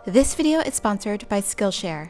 This video is sponsored by Skillshare.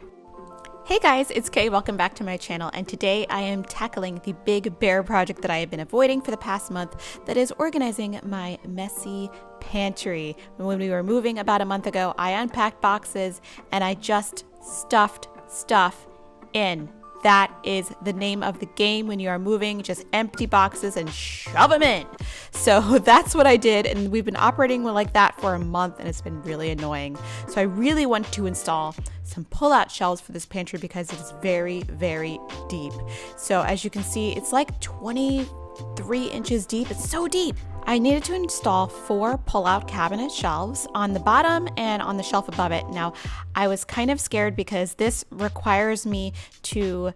Hey guys, it's Kay. Welcome back to my channel, and today I am tackling the big bear project that I have been avoiding for the past month, that is organizing my messy pantry. When we were moving about a month ago, I unpacked boxes and I just stuffed stuff in. That is the name of the game when you are moving, just empty boxes and shove them in. So that's what I did, and we've been operating like that for a month, and it's been really annoying. So I really want to install some pull-out shelves for this pantry because it is very, very deep. So as you can see, it's like 23 inches deep. It's so deep. I needed to install 4 pull-out cabinet shelves on the bottom and on the shelf above it. Now, I was kind of scared because this requires me to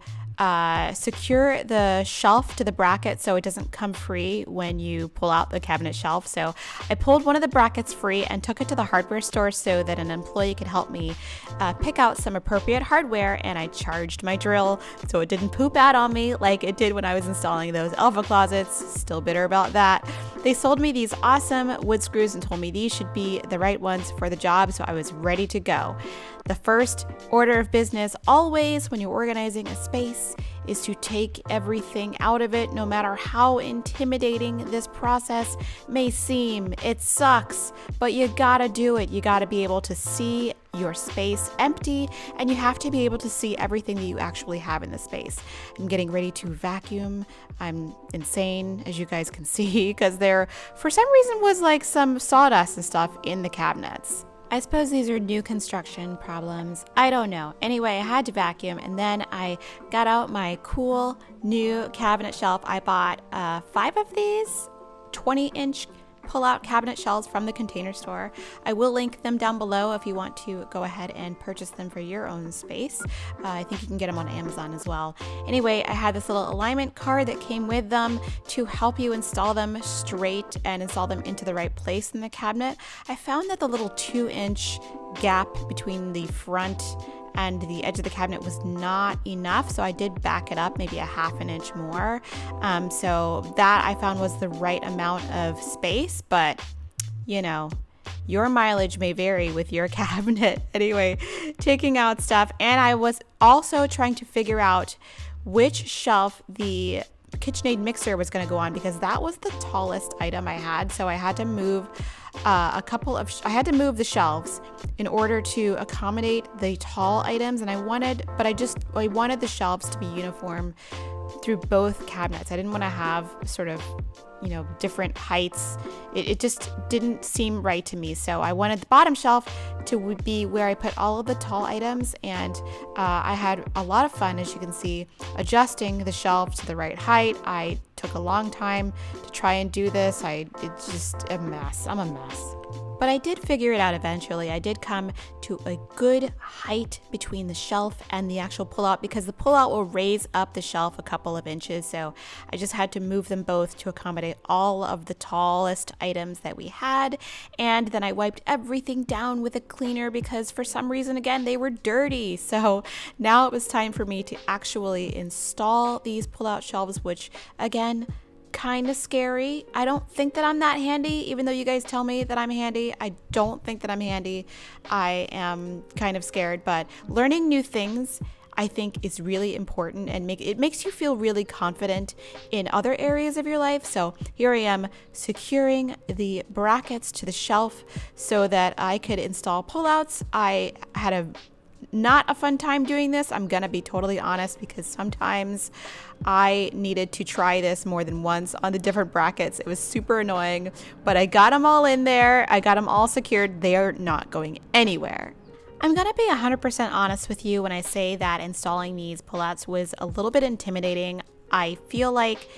secure the shelf to the bracket so it doesn't come free when you pull out the cabinet shelf. So I pulled one of the brackets free and took it to the hardware store so that an employee could help me pick out some appropriate hardware, and I charged my drill so it didn't poop out on me like it did when I was installing those Alpha closets. Still bitter about that. They sold me these awesome wood screws and told me these should be the right ones for the job, so I was ready to go. The first order of business always when you're organizing a space is to take everything out of it, no matter how intimidating this process may seem. It sucks, but you gotta do it. You gotta be able to see your space empty, and you have to be able to see everything that you actually have in the space. I'm getting ready to vacuum. I'm insane, as you guys can see, because there, for some reason, was like some sawdust and stuff in the cabinets. I suppose these are new construction problems. I don't know. Anyway, I had to vacuum, and then I got out my cool new cabinet shelf. I bought 5 of these 20-inch pull-out cabinet shelves from the Container Store. I will link them down below if you want to go ahead and purchase them for your own space. I think you can get them on Amazon as well. Anyway, I had this little alignment card that came with them to help you install them straight and install them into the right place in the cabinet. I found that the little 2-inch gap between the front and the edge of the cabinet was not enough, so I did back it up maybe a ½ an inch more. So that I found was the right amount of space, but you know, your mileage may vary with your cabinet. Anyway, taking out stuff, and I was also trying to figure out which shelf the KitchenAid mixer was going to go on, because that was the tallest item I had. So I had to move I had to move the shelves in order to accommodate the tall items, and I wanted the shelves to be uniform through both cabinets. I didn't want to have sort of, different heights. It just didn't seem right to me. So I wanted the bottom shelf to be where I put all of the tall items, and I had a lot of fun, as you can see, adjusting the shelf to the right height. I took a long time to try and do this. It's just a mess. I'm a mess. But I did figure it out eventually. I did come to a good height between the shelf and the actual pullout, because the pullout will raise up the shelf a couple of inches. So I just had to move them both to accommodate all of the tallest items that we had. And then I wiped everything down with a cleaner because for some reason, again, they were dirty. So now it was time for me to actually install these pullout shelves, which again, kind of scary. I don't think that I'm that handy, even though you guys tell me that I'm handy. I don't think that I'm handy. I am kind of scared, but learning new things I think is really important, and it makes you feel really confident in other areas of your life. So here I am securing the brackets to the shelf so that I could install pullouts. I had not a fun time doing this. I'm gonna be totally honest, because sometimes I needed to try this more than once on the different brackets. It was super annoying, but I got them all in there. I got them all secured. They are not going anywhere. I'm gonna be 100% honest with you when I say that installing these pullouts was a little bit intimidating. I feel like,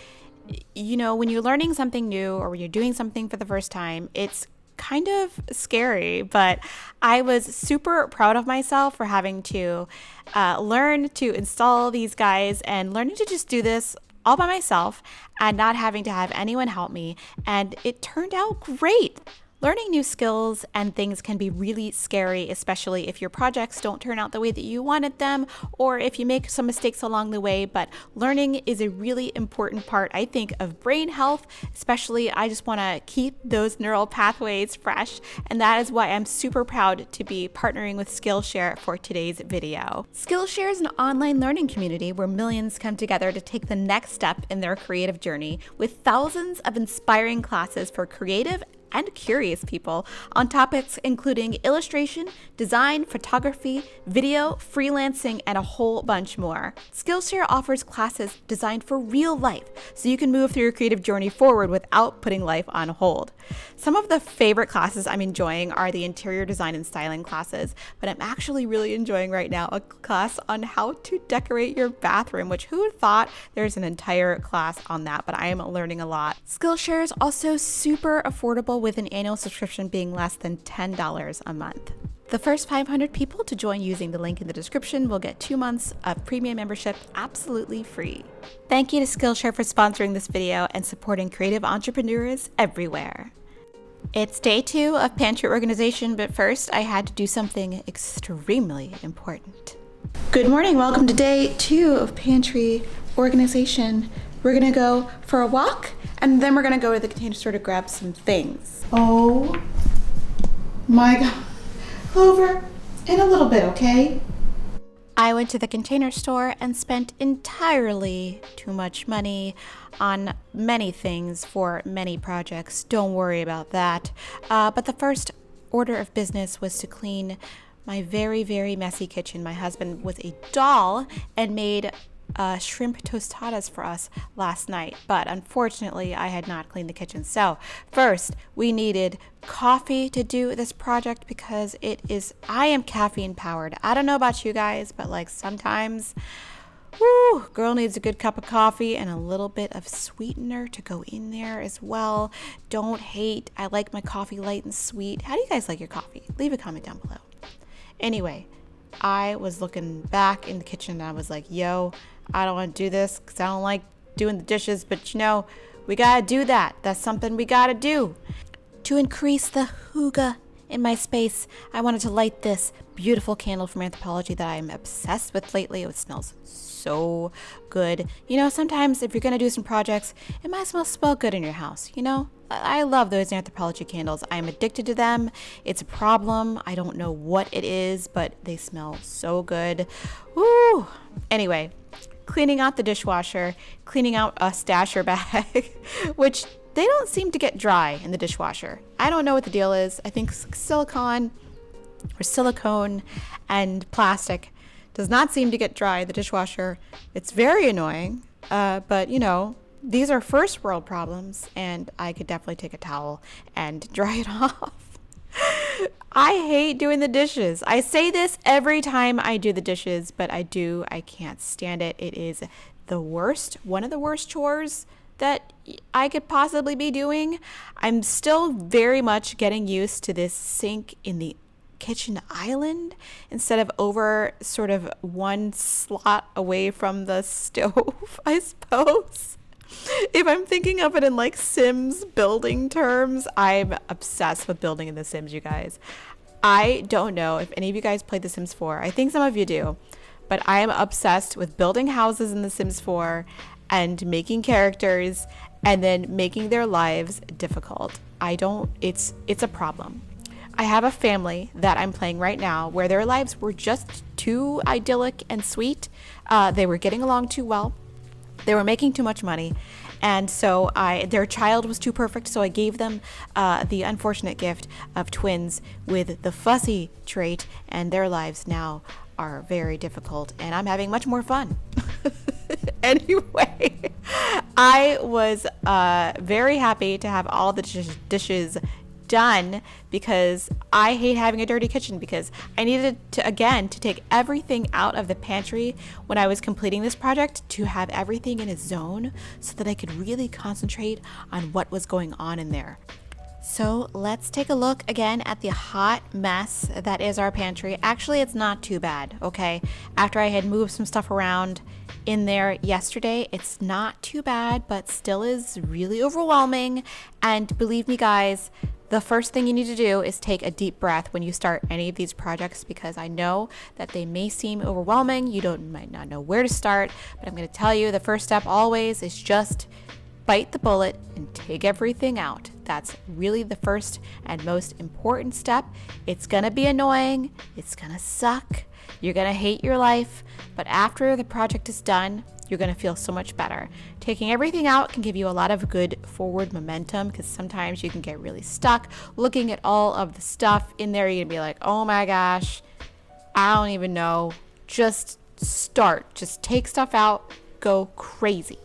when you're learning something new or when you're doing something for the first time, it's kind of scary, but I was super proud of myself for having to learn to install these guys and learning to just do this all by myself and not having to have anyone help me. And it turned out great. Learning new skills and things can be really scary, especially if your projects don't turn out the way that you wanted them or if you make some mistakes along the way. But learning is a really important part, I think, of brain health, especially I just want to keep those neural pathways fresh. And that is why I'm super proud to be partnering with Skillshare for today's video. Skillshare is an online learning community where millions come together to take the next step in their creative journey with thousands of inspiring classes for creative and curious people on topics including illustration, design, photography, video, freelancing, and a whole bunch more. Skillshare offers classes designed for real life, so you can move through your creative journey forward without putting life on hold. Some of the favorite classes I'm enjoying are the interior design and styling classes, but I'm actually really enjoying right now a class on how to decorate your bathroom, which who thought there's an entire class on that, but I am learning a lot. Skillshare is also super affordable with an annual subscription being less than $10 a month. The first 500 people to join using the link in the description will get 2 months of premium membership absolutely free. Thank you to Skillshare for sponsoring this video and supporting creative entrepreneurs everywhere. It's day 2 of Pantry organization, but first I had to do something extremely important. Good morning, welcome to day 2 of Pantry organization. We're gonna go for a walk and then we're gonna go to the Container Store to grab some things. Oh my God. Clover, in a little bit, okay? I went to the Container Store and spent entirely too much money on many things for many projects. Don't worry about that. But the first order of business was to clean my very, very messy kitchen. My husband was a doll and made shrimp tostadas for us last night, but unfortunately I had not cleaned the kitchen. So first we needed coffee to do this project because I am caffeine powered. I don't know about you guys, but like sometimes girl needs a good cup of coffee and a little bit of sweetener to go in there as well. Don't hate, I like my coffee light and sweet. How do you guys like your coffee? Leave a comment down below. Anyway, I was looking back in the kitchen and I was like, yo, I don't want to do this because I don't like doing the dishes, but you know, we gotta do that. That's something we gotta do. To increase the hygge in my space, I wanted to light this beautiful candle from Anthropologie that I'm obsessed with lately. It smells so good. You know, sometimes if you're gonna do some projects, it might as well smell good in your house, you know? I love those Anthropologie candles. I'm addicted to them. It's a problem. I don't know what it is, but they smell so good. Woo! Anyway, cleaning out the dishwasher, cleaning out a stasher bag, which they don't seem to get dry in the dishwasher. I don't know what the deal is. I think silicone and plastic does not seem to get dry in the dishwasher. It's very annoying, but you know, these are first world problems and I could definitely take a towel and dry it off. I hate doing the dishes. I say this every time I do the dishes, but I can't stand it. It is the worst, one of the worst chores that I could possibly be doing. I'm still very much getting used to this sink in the kitchen island instead of over sort of one slot away from the stove, I suppose. If I'm thinking of it in like Sims building terms, I'm obsessed with building in The Sims, you guys. I don't know if any of you guys played The Sims 4. I think some of you do, but I am obsessed with building houses in The Sims 4 and making characters and then making their lives difficult. It's a problem. I have a family that I'm playing right now where their lives were just too idyllic and sweet. They were getting along too well. They were making too much money, and so their child was too perfect, so I gave them the unfortunate gift of twins with the fussy trait, and their lives now are very difficult, and I'm having much more fun. Anyway, I was very happy to have all the dishes done because I hate having a dirty kitchen, because I needed to take everything out of the pantry when I was completing this project to have everything in a zone so that I could really concentrate on what was going on in there. So let's take a look again at the hot mess that is our pantry. Actually, it's not too bad, okay? After I had moved some stuff around in there yesterday, it's not too bad, but still is really overwhelming. And believe me, guys, the first thing you need to do is take a deep breath when you start any of these projects, because I know that they may seem overwhelming. You might not know where to start, but I'm going to tell you the first step always is just bite the bullet and take everything out. That's really the first and most important step. It's going to be annoying. It's going to suck. You're going to hate your life, but after the project is done, you're going to feel so much better. Taking everything out can give you a lot of good forward momentum, because sometimes you can get really stuck looking at all of the stuff in there. You're going to be like, oh my gosh, I don't even know. Just start. Just take stuff out. Go crazy.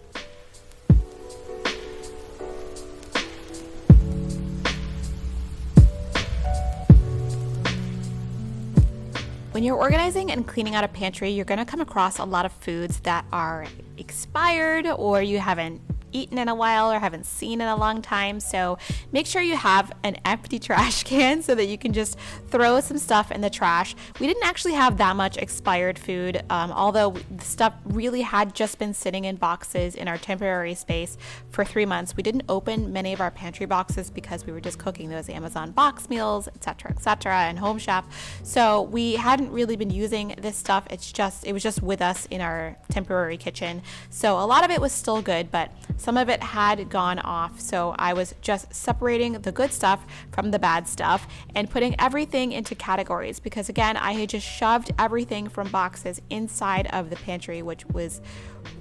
When you're organizing and cleaning out a pantry, you're going to come across a lot of foods that are expired or you haven't eaten in a while or haven't seen in a long time. So make sure you have an empty trash can so that you can just throw some stuff in the trash. We didn't actually have that much expired food, although the stuff really had just been sitting in boxes in our temporary space for 3 months. We didn't open many of our pantry boxes because we were just cooking those Amazon box meals, etc., and Home Chef. So we hadn't really been using this stuff. It was just with us in our temporary kitchen. So a lot of it was still good, but some of it had gone off. So I was just separating the good stuff from the bad stuff and putting everything into categories, because again, I had just shoved everything from boxes inside of the pantry, which was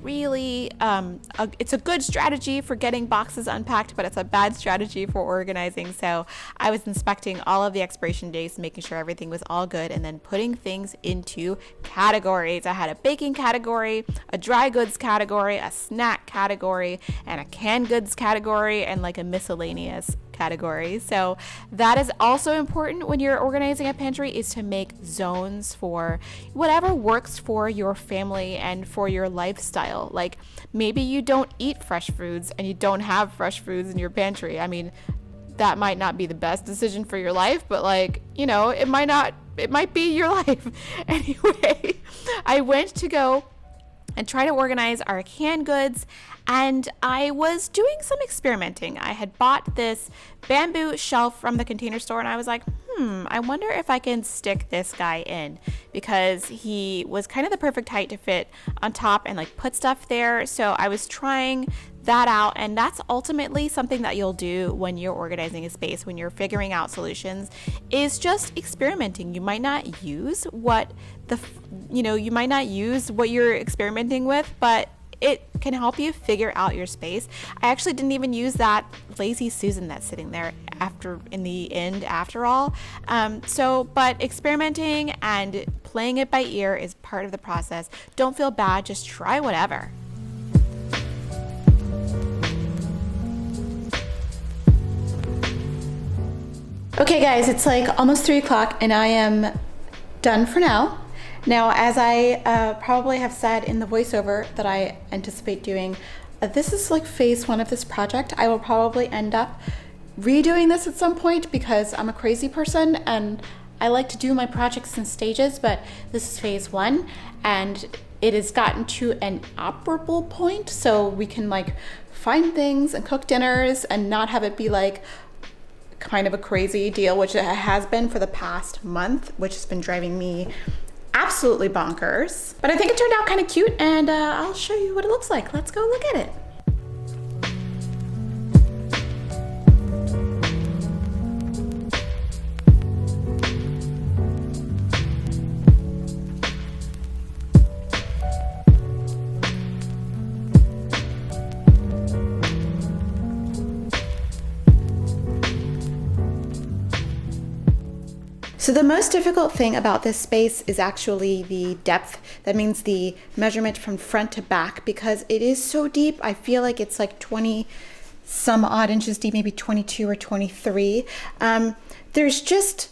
really, it's a good strategy for getting boxes unpacked, but it's a bad strategy for organizing. So I was inspecting all of the expiration dates, making sure everything was all good, and then putting things into categories. I had a baking category, a dry goods category, a snack category, and a canned goods category, and like a miscellaneous category. So that is also important when you're organizing a pantry, is to make zones for whatever works for your family and for your lifestyle. Like maybe you don't eat fresh foods and you don't have fresh foods in your pantry. I mean, that might not be the best decision for your life, but it might be your life. Anyway, I went to go and try to organize our canned goods, and I was doing some experimenting. I had bought this bamboo shelf from the Container Store, and I was like, I wonder if I can stick this guy in, because he was kind of the perfect height to fit on top and put stuff there. So I was trying that out, and that's ultimately something that you'll do when you're organizing a space, when you're figuring out solutions, is just experimenting. You might not use what you're experimenting with, but it can help you figure out your space. I actually didn't even use that lazy Susan that's sitting there after all. But experimenting and playing it by ear is part of the process. Don't feel bad, just try whatever. Okay guys, it's almost 3 o'clock and I am done for now. Now, as I probably have said in the voiceover that I anticipate doing, this is phase 1 of this project. I will probably end up redoing this at some point because I'm a crazy person and I like to do my projects in stages, but this is phase 1 and it has gotten to an operable point, so we can find things and cook dinners and not have it be kind of a crazy deal, which it has been for the past month, which has been driving me absolutely bonkers. But I think it turned out kind of cute, and I'll show you what it looks like. Let's go look at it. So the most difficult thing about this space is actually the depth. That means the measurement from front to back, because it is so deep. I feel like it's 20 some odd inches deep, maybe 22 or 23. There's just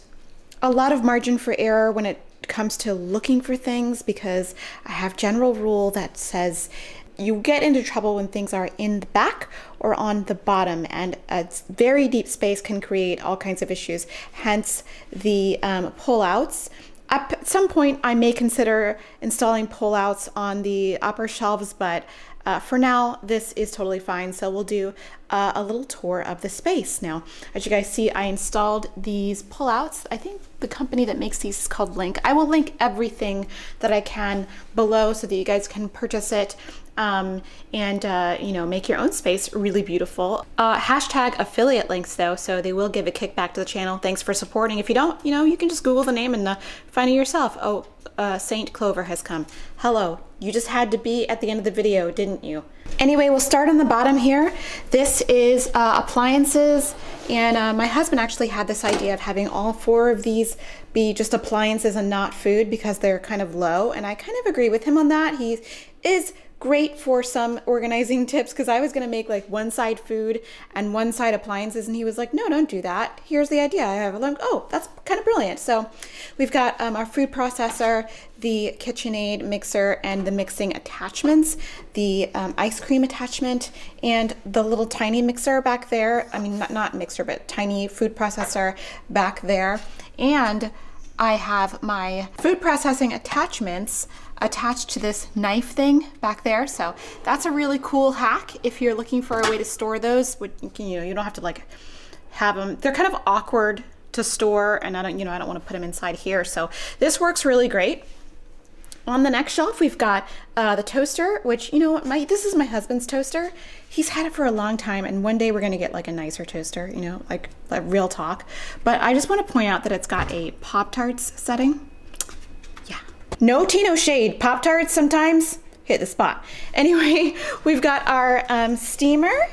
a lot of margin for error when it comes to looking for things, because I have general rule that says you get into trouble when things are in the back or on the bottom, and a very deep space can create all kinds of issues. Hence the pull-outs. At some point, I may consider installing pullouts on the upper shelves, but for now, this is totally fine. So we'll do a little tour of the space. Now, as you guys see, I installed these pullouts. I think the company that makes these is called Link. I will link everything that I can below so that you guys can purchase it and you know, make your own space really beautiful. Hashtag affiliate links though, so they will give a kickback to the channel. Thanks for supporting. If you don't, you know, you can just Google the name and find it yourself. Oh, Saint Clover has come. Hello. You just had to be at the end of the video, didn't you? Anyway, we'll start on the bottom here. This is appliances, and my husband actually had this idea of having all 4 of these be just appliances and not food because they're kind of low, and I kind of agree with him on that. He is great for some organizing tips because I was going to make like one side food and one side appliances, and he was like, no, don't do that. Here's the idea. I have like, oh, that's kind of brilliant. So we've got our food processor, the KitchenAid mixer, and the mixing attachments, the ice cream attachment, and the little tiny mixer back there. I mean, not mixer, but tiny food processor back there. And I have my food processing attachments attached to this knife thing back there. So that's a really cool hack if you're looking for a way to store those. You know, you don't have to like have them. They're kind of awkward to store, and I don't want to put them inside here. So this works really great. On the next shelf, we've got the toaster, which, you know, this is my husband's toaster. He's had it for a long time, and one day we're going to get like a nicer toaster, you know, like real talk. But I just want to point out that it's got a Pop-Tarts setting. Yeah. No tea, no shade. Pop-Tarts sometimes hit the spot. Anyway, we've got our steamer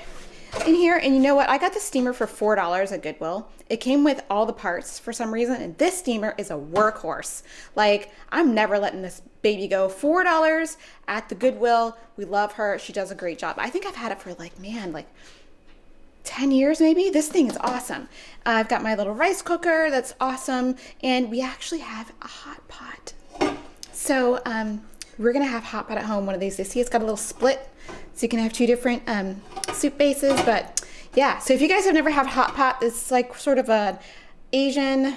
in here, and you know what? I got the steamer for $4 at Goodwill. It came with all the parts for some reason, and this steamer is a workhorse. Like, I'm never letting this baby go. $4 at the Goodwill. We love her. She does a great job. I think I've had it for like 10 years maybe. This thing is awesome. I've got my little rice cooker that's awesome, and we actually have a hot pot. So we're gonna have hot pot at home one of these days. See, it's got a little split, so you can have 2 different soup bases. But yeah, so if you guys have never had hot pot, it's like sort of an Asian, I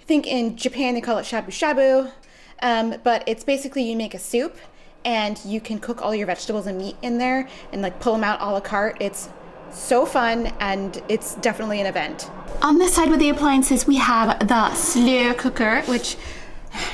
think in Japan they call it shabu shabu, but it's basically you make a soup and you can cook all your vegetables and meat in there and like pull them out a la carte. It's so fun, and it's definitely an event. On this side with the appliances, we have the slow cooker, which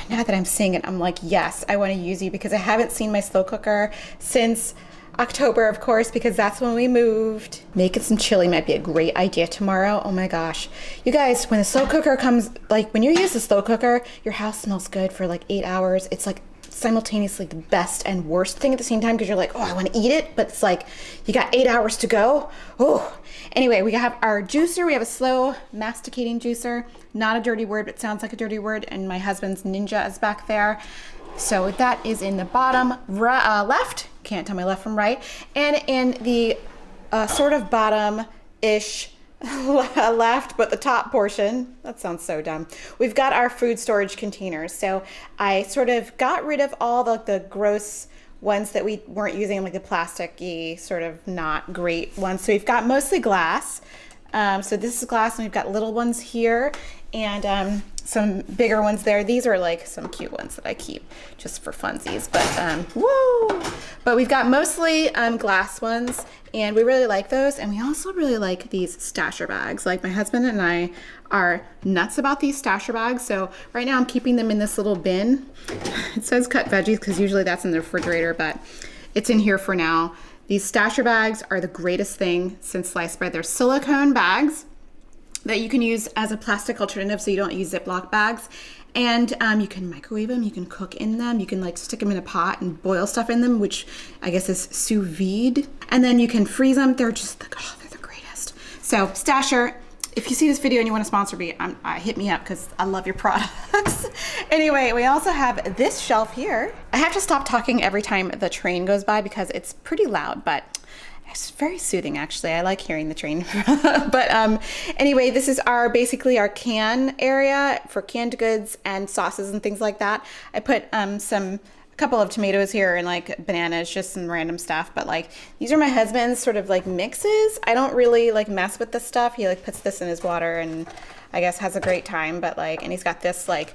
now that I'm seeing it, I'm like, yes, I want to use you, because I haven't seen my slow cooker since October, of course, because that's when we moved. Making some chili might be a great idea tomorrow. Oh my gosh. You guys, when the slow cooker comes, like when you use the slow cooker, your house smells good for like 8 hours. It's like simultaneously the best and worst thing at the same time, because you're like, oh, I want to eat it, but it's like you got 8 hours to go. Oh, anyway, we have our juicer. We have a slow masticating juicer. Not a dirty word, but sounds like a dirty word. And my husband's Ninja is back there. So that is in the bottom left. Can't tell my left from right. And in the sort of bottom-ish left, but the top portion, that sounds so dumb, we've got our food storage containers. So I sort of got rid of all the gross ones that we weren't using, like the plasticky, sort of not great ones. So we've got mostly glass. So this is glass, and we've got little ones here, and some bigger ones there. These are like some cute ones that I keep just for funsies, but woo! But we've got mostly glass ones, and we really like those. And we also really like these stasher bags. Like, my husband and I are nuts about these stasher bags. So right now I'm keeping them in this little bin. It says cut veggies because usually that's in the refrigerator, but it's in here for now. These stasher bags are the greatest thing since sliced bread. They're silicone bags that you can use as a plastic alternative, so you don't use Ziploc bags. And you can microwave them, you can cook in them, you can like stick them in a pot and boil stuff in them, which I guess is sous vide. And then you can freeze them. They're just, they're the greatest. So Stasher, if you see this video and you want to sponsor me, hit me up because I love your products. Anyway, we also have this shelf here. I have to stop talking every time the train goes by because it's pretty loud, but it's very soothing, actually. I like hearing the train. But anyway, this is basically our can area for canned goods and sauces and things like that. I put a couple of tomatoes here and like bananas, just some random stuff. But like, these are my husband's sort of like mixes. I don't really like mess with this stuff. He like puts this in his water and I guess has a great time. But like, and he's got this like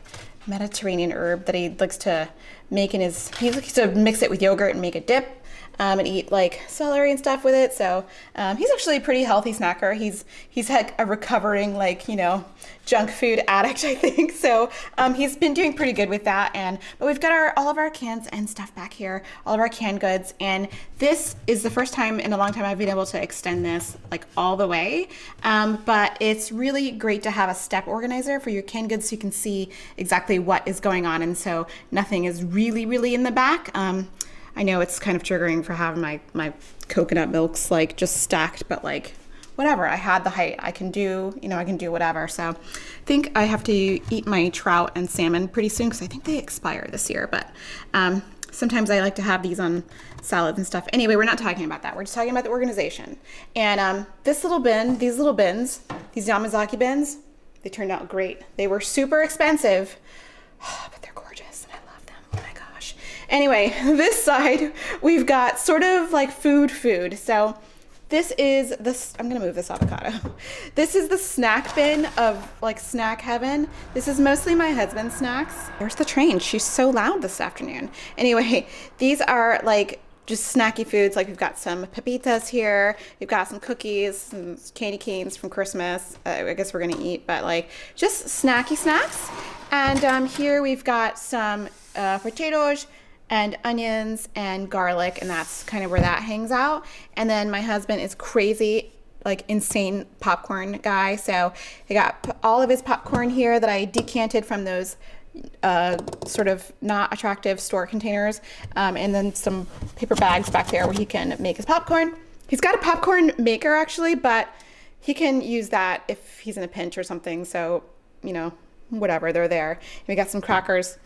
Mediterranean herb that he likes to make in his, he likes to mix it with yogurt and make a dip. And eat like celery and stuff with it. So he's actually a pretty healthy snacker. He's like a recovering, like, you know, junk food addict, I think. So he's been doing pretty good with that. But we've got all of our cans and stuff back here, all of our canned goods. And this is the first time in a long time I've been able to extend this like all the way. But it's really great to have a step organizer for your canned goods so you can see exactly what is going on. And so nothing is really in the back. I know it's kind of triggering for having my coconut milks like just stacked, but like whatever, I had the height, I can do, you know, I can do whatever. So I think I have to eat my trout and salmon pretty soon because I think they expire this year, but sometimes I like to have these on salads and stuff. Anyway, we're not talking about that. We're just talking about the organization. And this little bin, these little bins, these Yamazaki bins, they turned out great. They were super expensive, but they're gorgeous and I love them. Oh my gosh. Anyway, this side, we've got sort of like food. So this is this, I'm gonna move this avocado. This is the snack bin of like snack heaven. This is mostly my husband's snacks. There's the train, she's so loud this afternoon. Anyway, these are like just snacky foods. Like we've got some pepitas here. We've got some cookies, some candy canes from Christmas. I guess we're gonna eat, but like just snacky snacks. And here we've got some potatoes and onions and garlic, and that's kind of where that hangs out. And then my husband is crazy, like insane popcorn guy. So I got all of his popcorn here that I decanted from those sort of not attractive store containers, and then some paper bags back there where he can make his popcorn. He's got a popcorn maker actually, but he can use that if he's in a pinch or something. So, you know, whatever, they're there. And we got some crackers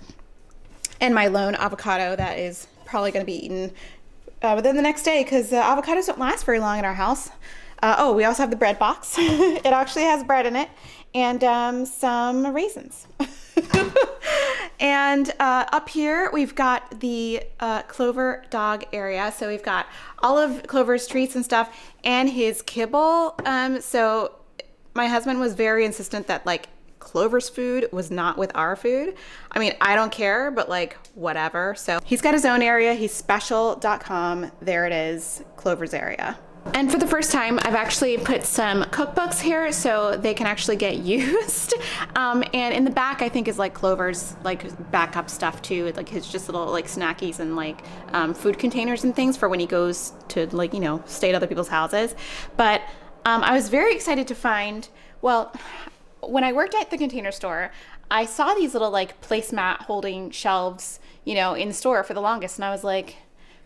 and my lone avocado that is probably going to be eaten within the next day because avocados don't last very long in our house. Oh, we also have the bread box. It actually has bread in it and some raisins. And up here we've got the Clover dog area. So we've got all of Clover's treats and stuff and his kibble. So my husband was very insistent that like Clover's food was not with our food. I mean, I don't care, but like whatever. So he's got his own area. He's special.com. There it is, Clover's area. And for the first time, I've actually put some cookbooks here so they can actually get used. And in the back, I think is like Clover's like backup stuff too. Like his just little like snackies and like food containers and things for when he goes to like, you know, stay at other people's houses. But I was very excited to find, well, when I worked at the Container Store, I saw these little like placemat holding shelves, you know, in the store for the longest. And I was like,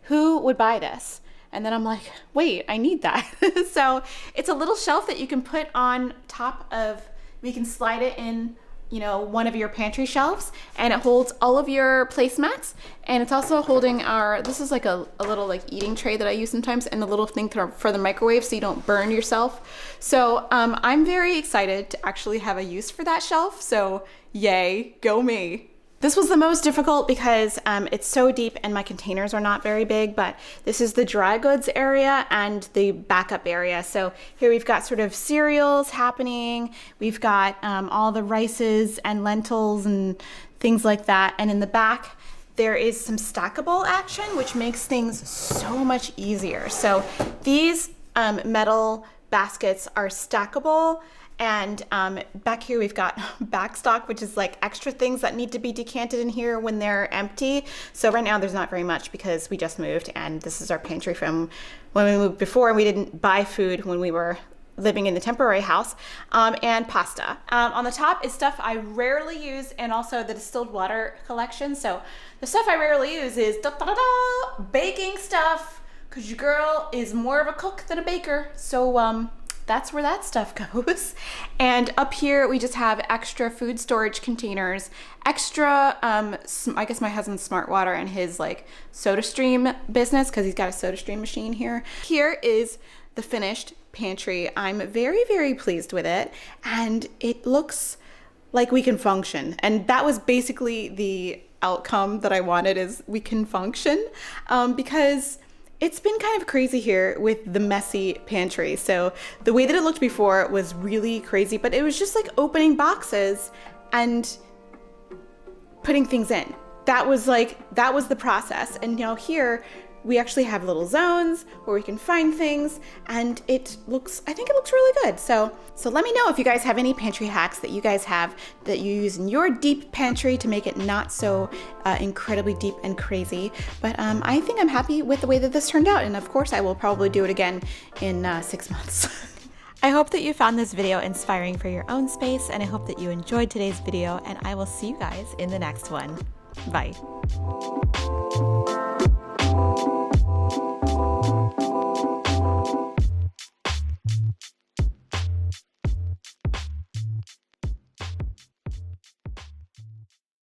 who would buy this? And then I'm like, wait, I need that. So it's a little shelf that you can put on top of, we can slide it in, you know, one of your pantry shelves, and it holds all of your placemats. And it's also holding our, this is like a little like eating tray that I use sometimes, and a little thing for the microwave so you don't burn yourself. So I'm very excited to actually have a use for that shelf. So yay, go me. This was the most difficult because it's so deep and my containers are not very big, but this is the dry goods area and the backup area. So here we've got sort of cereals happening. We've got all the rices and lentils and things like that. And in the back, there is some stackable action, which makes things so much easier. So these metal baskets are stackable. And back here we've got backstock, which is like extra things that need to be decanted in here when they're empty. So right now there's not very much because we just moved, and this is our pantry from when we moved before. We didn't buy food when we were living in the temporary house, and pasta. On the top is stuff I rarely use, and also the distilled water collection. So the stuff I rarely use is baking stuff, because your girl is more of a cook than a baker. So that's where that stuff goes. And up here, we just have extra food storage containers, extra, I guess my husband's Smart Water and his like SodaStream business, because he's got a SodaStream machine here. Here is the finished pantry. I'm very pleased with it. And it looks like we can function. And that was basically the outcome that I wanted, is we can function, because it's been kind of crazy here with the messy pantry. So the way that it looked before was really crazy, but it was just like opening boxes and putting things in. That was the process. And now here we actually have little zones where we can find things, and I think it looks really good. So let me know if you guys have any pantry hacks that you guys have that you use in your deep pantry to make it not so incredibly deep and crazy. But I think I'm happy with the way that this turned out. And of course I will probably do it again in 6 months. I hope that you found this video inspiring for your own space, and I hope that you enjoyed today's video, and I will see you guys in the next one. Bye.